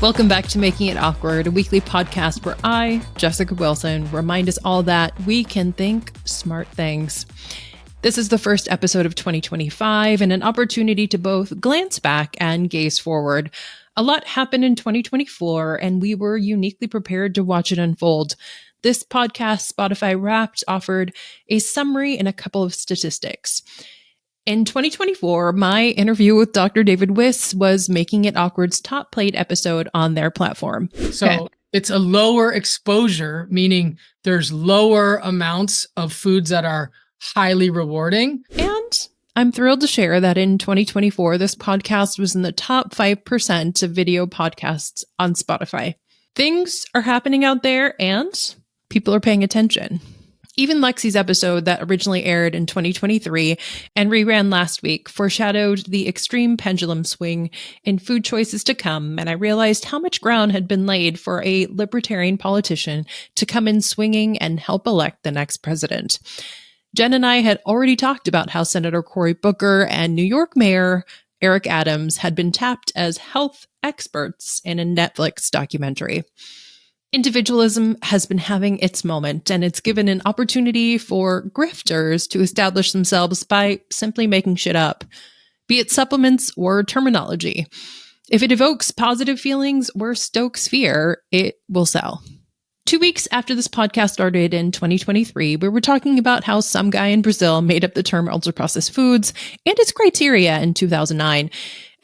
Welcome back to Making It Awkward, a weekly podcast where I, Jessica Wilson, remind us all that we can think smart things. This is the first episode of 2025 and an opportunity to both glance back and gaze forward. A lot happened in 2024, and we were uniquely prepared to watch it unfold. This podcast, Spotify Wrapped, offered a summary and a couple of statistics. In 2024, my interview with Dr. David Wiss was Making It Awkward's top played episode on their platform. So it's a lower exposure, meaning there's lower amounts of foods that are highly rewarding. And I'm thrilled to share that in 2024, this podcast was in the top 5% of video podcasts on Spotify. Things are happening out there and people are paying attention. Even Lexi's episode that originally aired in 2023 and reran last week foreshadowed the extreme pendulum swing in food choices to come, and I realized how much ground had been laid for a libertarian politician to come in swinging and help elect the next president. Jen and I had already talked about how Senator Cory Booker and New York Mayor Eric Adams had been tapped as health experts in a Netflix documentary. Individualism has been having its moment, and it's given an opportunity for grifters to establish themselves by simply making shit up, be it supplements or terminology. If it evokes positive feelings or stokes fear, it will sell. 2 weeks after this podcast started in 2023, we were talking about how some guy in Brazil made up the term ultra-processed foods and its criteria in 2009.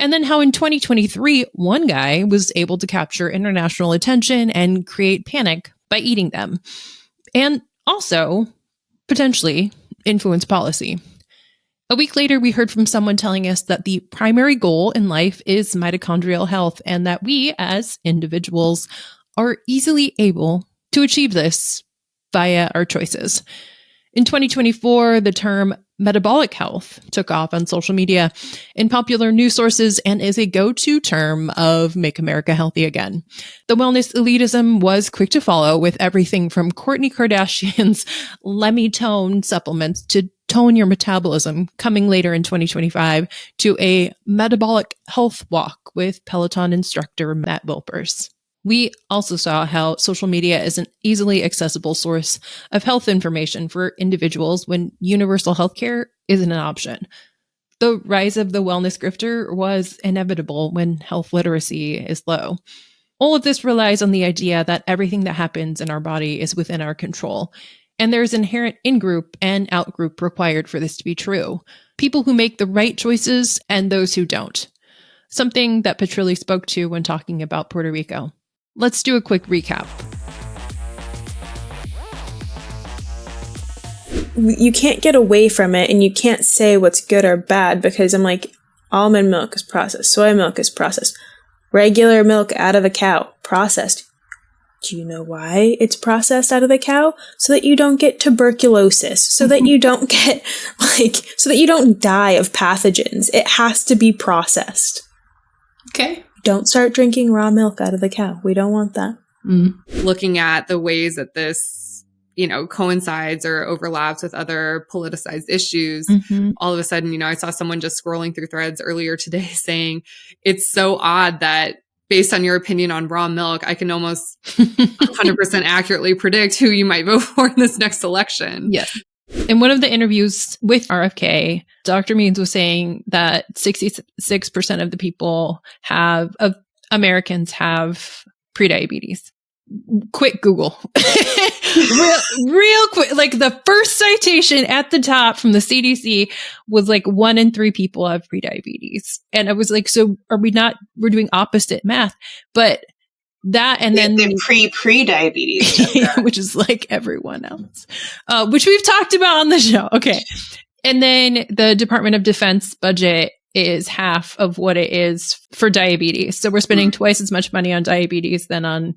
And then how in 2023, one guy was able to capture international attention and create panic by eating them. And also, potentially, influence policy. A week later, we heard from someone telling us that the primary goal in life is mitochondrial health and that we, as individuals, are easily able to achieve this via our choices. In 2024, the term metabolic health took off on social media, in popular news sources, and is a go-to term of Make America Healthy Again. The wellness elitism was quick to follow, with everything from Kourtney Kardashian's Lemitone supplements to tone your metabolism coming later in 2025 to a metabolic health walk with Peloton instructor Matt Wilpers. We also saw how social media is an easily accessible source of health information for individuals when universal healthcare isn't an option. The rise of the wellness grifter was inevitable when health literacy is low. All of this relies on the idea that everything that happens in our body is within our control, and there's inherent in-group and out-group required for this to be true. People who make the right choices and those who don't. Something that Patrille spoke to when talking about Puerto Rico. Let's do a quick recap. You can't get away from it, and you can't say what's good or bad, because I'm like, almond milk is processed, soy milk is processed, regular milk out of a cow, processed. Do you know why it's processed out of the cow? So that you don't get tuberculosis, so that you don't get, so that you don't die of pathogens. It has to be processed. Okay. Don't start drinking raw milk out of the cow. We don't want that. Looking at the ways that this, coincides or overlaps with other politicized issues, all of a sudden, I saw someone just scrolling through threads earlier today saying, it's so odd that based on your opinion on raw milk, I can almost 100% accurately predict who you might vote for in this next election. Yes. In one of the interviews with RFK, Dr. Means was saying that 66% of the people of Americans have prediabetes. Quick Google. real quick. Like the first citation at the top from the CDC was like 1 in 3 people have prediabetes. And I was like, so we're doing opposite math, but that, and then the pre-diabetes, which is like everyone else, which we've talked about on the show. Okay. And then the Department of Defense budget is half of what it is for diabetes. So we're spending twice as much money on diabetes than on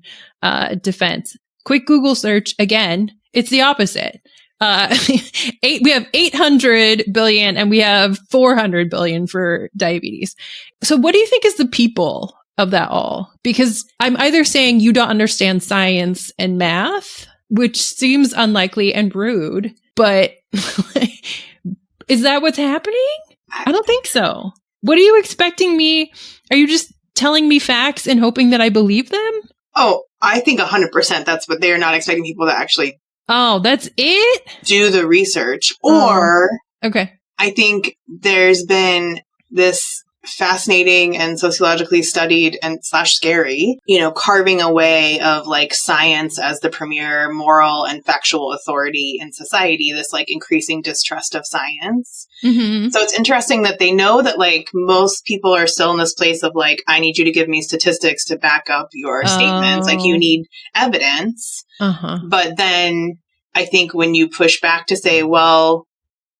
defense. Quick Google search again. It's the opposite. We have 800 billion and we have 400 billion for diabetes. So what do you think is the people of that all? Because I'm either saying you don't understand science and math, which seems unlikely and rude, but is that what's happening? I don't think so. What are you expecting me? Are you just telling me facts and hoping that I believe them? Oh, I think 100% that's what they're not expecting people to actually Oh, that's it? do the research. Or Okay. I think there's been this fascinating and sociologically studied and / scary, carving away of like science as the premier moral and factual authority in society, this like increasing distrust of science. Mm-hmm. So it's interesting that they know that like most people are still in this place of like, I need you to give me statistics to back up your statements. Like you need evidence. But then I think when you push back to say, well,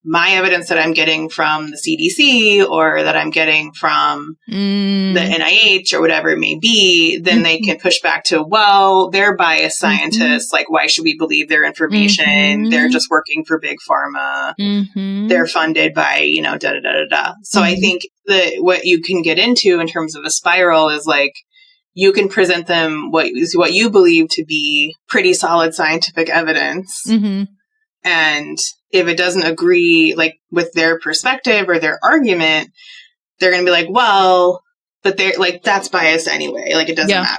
my evidence that I'm getting from the CDC or that I'm getting from the NIH or whatever it may be, then they can push back to, well, they're biased scientists. Like, why should we believe their information? They're just working for big pharma. They're funded by, da, da, da, da, da. So I think that what you can get into in terms of a spiral is like, you can present them what you believe to be pretty solid scientific evidence. And if it doesn't agree like with their perspective or their argument, they're going to be like, well, but they're like, that's biased anyway. Like it doesn't matter.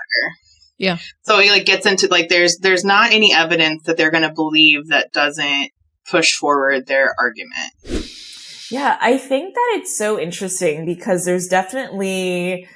Yeah. So it like gets into like, there's not any evidence that they're going to believe that doesn't push forward their argument. Yeah. I think that it's so interesting because there's definitely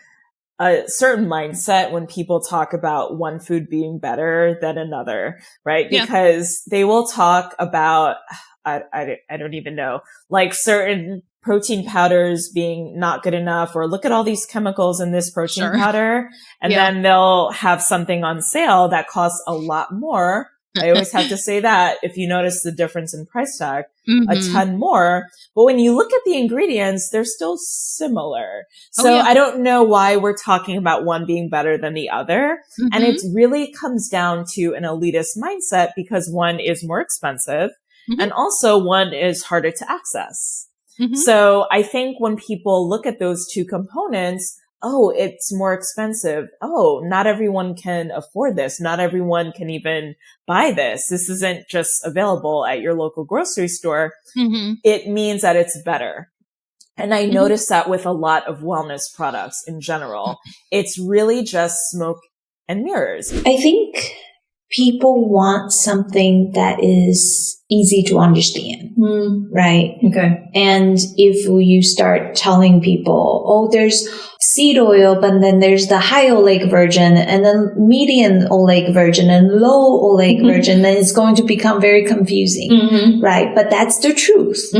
a certain mindset when people talk about one food being better than another, right? Because they will talk about, I don't even know, like certain protein powders being not good enough, or look at all these chemicals in this protein powder. And then they'll have something on sale that costs a lot more. I always have to say that if you notice the difference in price tag, a ton more. But when you look at the ingredients, they're still similar. So I don't know why we're talking about one being better than the other. And it really comes down to an elitist mindset because one is more expensive and also one is harder to access. So I think when people look at those two components, oh, it's more expensive. Oh, not everyone can afford this. Not everyone can even buy this. This isn't just available at your local grocery store. It means that it's better. And I noticed that with a lot of wellness products in general. It's really just smoke and mirrors. I think people want something that is easy to understand, right? Okay. And if you start telling people, oh, there's seed oil, but then there's the high oleic version and then medium oleic version and low oleic version, then it's going to become very confusing, right? But that's the truth,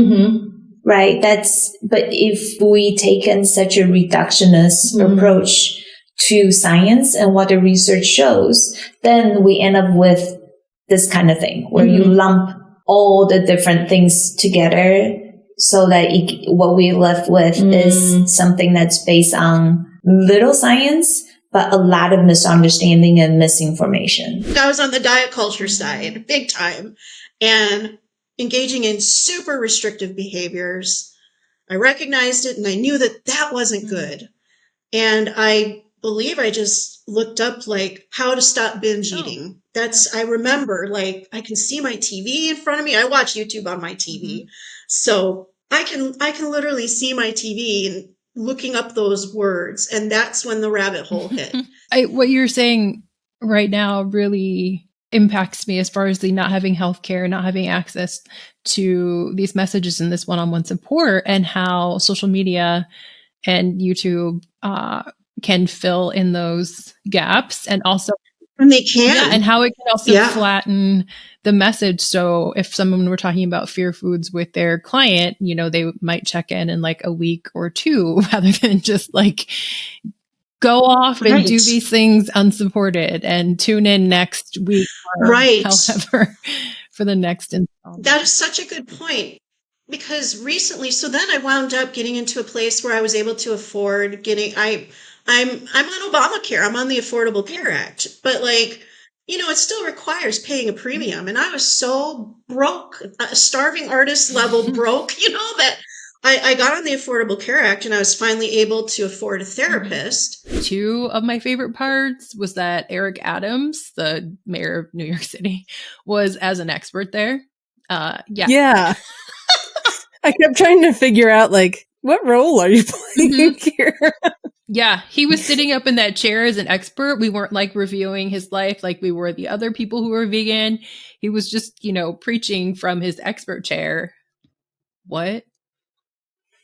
right? But if we take in such a reductionist approach to science and what the research shows, then we end up with this kind of thing where you lump all the different things together so that what we're left with is something that's based on little science, but a lot of misunderstanding and misinformation. I was on the diet culture side, big time, and engaging in super restrictive behaviors. I recognized it and I knew that that wasn't good. And I believe I just looked up like how to stop binge eating. I remember like I can see my TV in front of me. I watch YouTube on my TV. So I can literally see my TV and looking up those words. And that's when the rabbit hole hit. What you're saying right now really impacts me as far as the not having healthcare, not having access to these messages and this one-on-one support, and how social media and YouTube can fill in those gaps, and also and they can, and how it can also flatten the message. So if someone were talking about fear foods with their client, they might check in like a week or two rather than just like go off and do these things unsupported and tune in next week or however for the next installment. That is such a good point. Because recently, so then I wound up getting into a place where I was able to afford I'm on Obamacare. I'm on the Affordable Care Act, but it still requires paying a premium. And I was so broke, a starving artist level broke, that I got on the Affordable Care Act and I was finally able to afford a therapist. Two of my favorite parts was that Eric Adams, the mayor of New York City, was as an expert there. Yeah. I kept trying to figure out What role are you playing here? Yeah, he was sitting up in that chair as an expert. We weren't like reviewing his life like we were the other people who were vegan. He was just, preaching from his expert chair. What?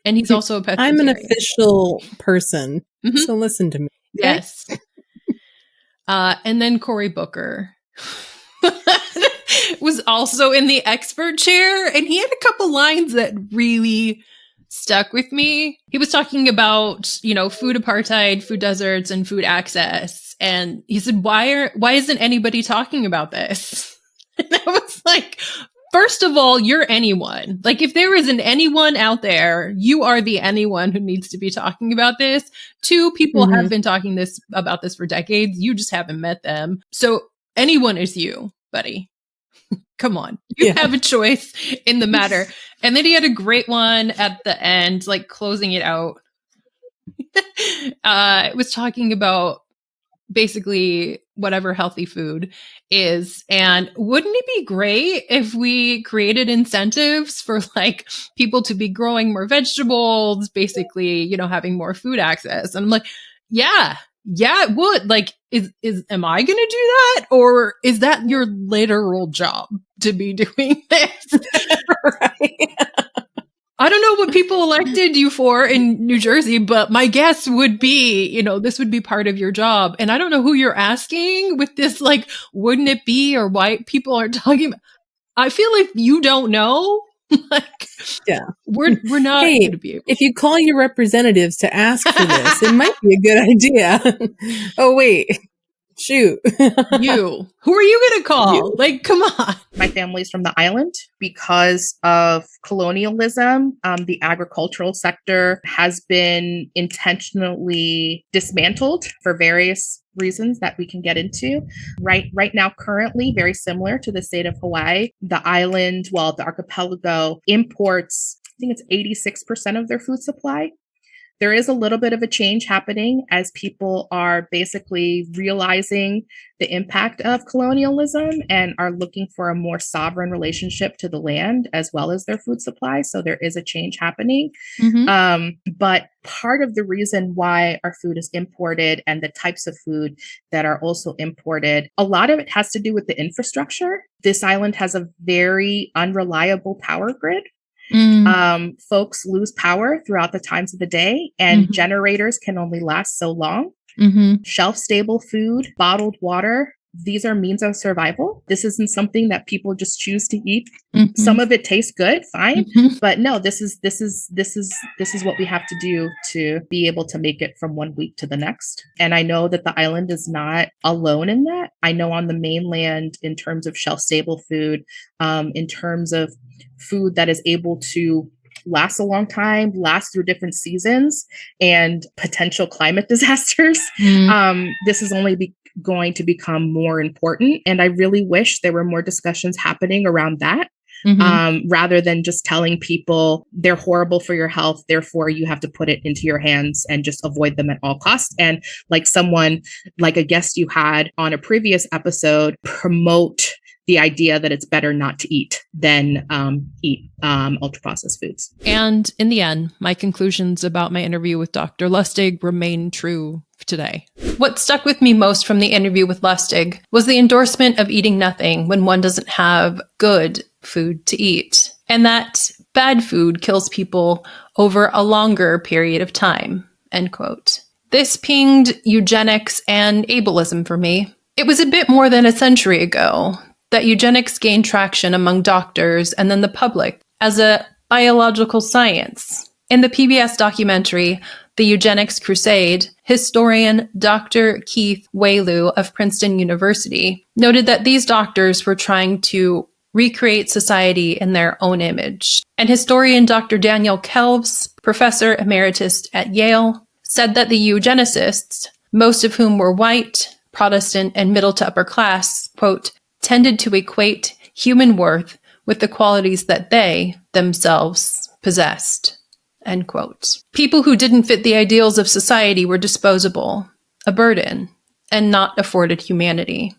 And he's also a pescatarian. I'm an official person, so listen to me. Okay? Yes. And then Cory Booker was also in the expert chair, and he had a couple lines that really stuck with me. He was talking about, food apartheid, food deserts, and food access. And he said, why isn't anybody talking about this? And I was like, first of all, you're anyone. Like, if there isn't anyone out there, you are the anyone who needs to be talking about this. 2, people have been talking about this for decades. You just haven't met them. So anyone is you, buddy. Come on. You have a choice in the matter. And then he had a great one at the end, like closing it out. It was talking about basically whatever healthy food is. And wouldn't it be great if we created incentives for like people to be growing more vegetables, basically, having more food access? And I'm like, yeah, it would. Like, am I going to do that? Or is that your literal job to be doing this? Right. I don't know what people elected you for in New Jersey, but my guess would be, this would be part of your job. And I don't know who you're asking with this, like, wouldn't it be, or why people are talking about. I feel like you don't know. Like, we're not going to be able. If you call your representatives to ask for this, it might be a good idea. Oh, wait. Shoot. Who are you going to call? Like, come on. My family's from the island. Because of colonialism, the agricultural sector has been intentionally dismantled for various reasons that we can get into. Right now, currently, very similar to the state of Hawaii, the island, the archipelago imports, I think it's 86% of their food supply. There is a little bit of a change happening as people are basically realizing the impact of colonialism and are looking for a more sovereign relationship to the land as well as their food supply. So there is a change happening. But part of the reason why our food is imported and the types of food that are also imported, a lot of it has to do with the infrastructure. This island has a very unreliable power grid. Folks lose power throughout the times of the day, and generators can only last so long. Shelf-stable food, bottled water, these are means of survival. This isn't something that people just choose to eat. Some of it tastes good, fine, but no, this is what we have to do to be able to make it from one week to the next. And I know that the island is not alone in that. I know on the mainland, in terms of shelf-stable food, in terms of food that is able to last a long time, last through different seasons and potential climate disasters, this is only going to become more important. And I really wish there were more discussions happening around that, rather than just telling people they're horrible for your health, therefore you have to put it into your hands and just avoid them at all costs. And like a guest you had on a previous episode, promote the idea that it's better not to eat than eat ultra-processed foods. And in the end, my conclusions about my interview with Dr. Lustig remain true today. What stuck with me most from the interview with Lustig was the endorsement of eating nothing when one doesn't have good food to eat, and that bad food kills people over a longer period of time, end quote. This pinged eugenics and ableism for me. It was a bit more than a century ago that eugenics gained traction among doctors and then the public as a biological science. In the PBS documentary, The Eugenics Crusade, historian Dr. Keith Wailoo of Princeton University noted that these doctors were trying to recreate society in their own image. And historian Dr. Daniel Kelves, professor emeritus at Yale, said that the eugenicists, most of whom were white, Protestant, and middle to upper class, quote, tended to equate human worth with the qualities that they themselves possessed, end quote. People who didn't fit the ideals of society were disposable, a burden, and not afforded humanity.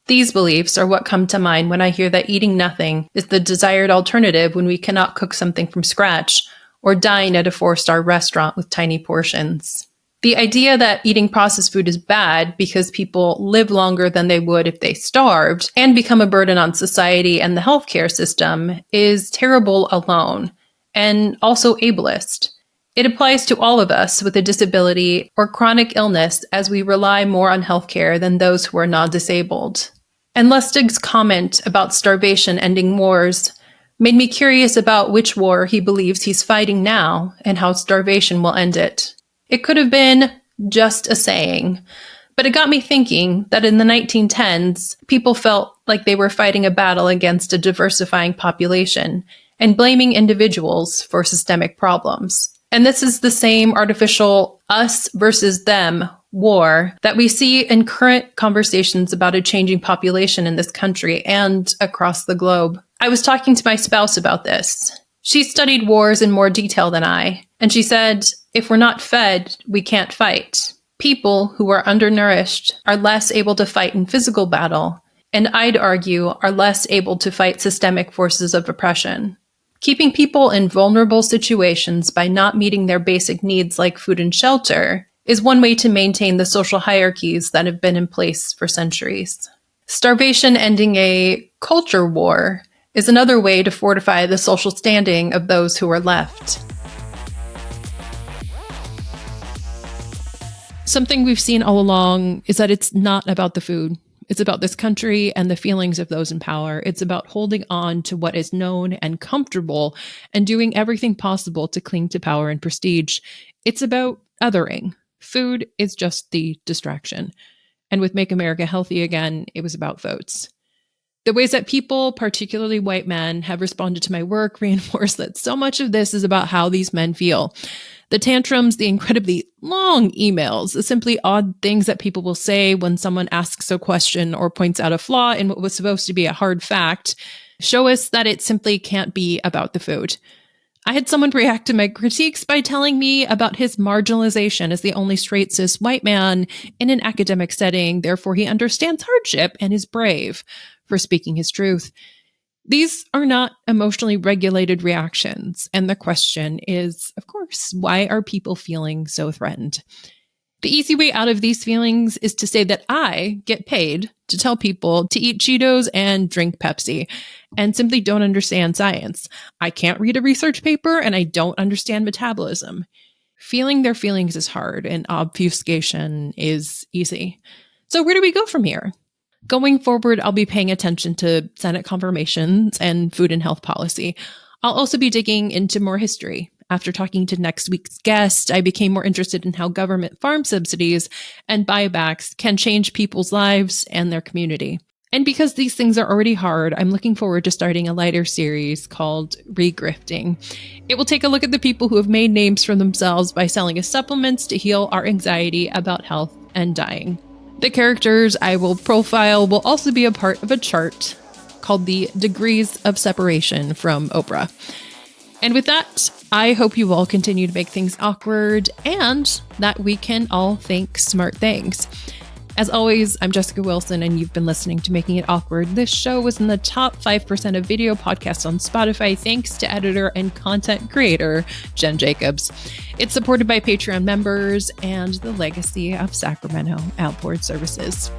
These beliefs are what come to mind when I hear that eating nothing is the desired alternative when we cannot cook something from scratch or dine at a 4-star restaurant with tiny portions. The idea that eating processed food is bad because people live longer than they would if they starved and become a burden on society and the healthcare system is terrible alone, and also ableist. It applies to all of us with a disability or chronic illness, as we rely more on healthcare than those who are non-disabled. And Lustig's comment about starvation ending wars made me curious about which war he believes he's fighting now and how starvation will end it. It could have been just a saying, but it got me thinking that in the 1910s, people felt like they were fighting a battle against a diversifying population and blaming individuals for systemic problems. And this is the same artificial us versus them war that we see in current conversations about a changing population in this country and across the globe. I was talking to my spouse about this. She studied wars in more detail than I, and she said, if we're not fed, we can't fight. People who are undernourished are less able to fight in physical battle, and I'd argue are less able to fight systemic forces of oppression. Keeping people in vulnerable situations by not meeting their basic needs like food and shelter is one way to maintain the social hierarchies that have been in place for centuries. Starvation ending a culture war is another way to fortify the social standing of those who are left. Something we've seen all along is that it's not about the food. It's about this country and the feelings of those in power. It's about holding on to what is known and comfortable and doing everything possible to cling to power and prestige. It's about othering. Food is just the distraction. And with Make America Healthy Again, it was about votes. The ways that people, particularly white men, have responded to my work reinforce that so much of this is about how these men feel. The tantrums, the incredibly long emails, the simply odd things that people will say when someone asks a question or points out a flaw in what was supposed to be a hard fact, show us that it simply can't be about the food. I had someone react to my critiques by telling me about his marginalization as the only straight cis white man in an academic setting, therefore he understands hardship and is brave for speaking his truth. These are not emotionally regulated reactions, and the question is, of course, why are people feeling so threatened? The easy way out of these feelings is to say that I get paid to tell people to eat Cheetos and drink Pepsi, and simply don't understand science. I can't read a research paper, and I don't understand metabolism. Feeling their feelings is hard, and obfuscation is easy. So where do we go from here? Going forward, I'll be paying attention to Senate confirmations and food and health policy. I'll also be digging into more history. After talking to next week's guest, I became more interested in how government farm subsidies and buybacks can change people's lives and their community. And because these things are already hard, I'm looking forward to starting a lighter series called Re-grifting. It will take a look at the people who have made names for themselves by selling us supplements to heal our anxiety about health and dying. The characters I will profile will also be a part of a chart called the Degrees of Separation from Oprah. And with that, I hope you all continue to make things awkward and that we can all think smart things. As always, I'm Jessica Wilson, and you've been listening to Making It Awkward. This show was in the top 5% of video podcasts on Spotify, thanks to editor and content creator Jen Jacobs. It's supported by Patreon members and the legacy of Sacramento Outboard Services.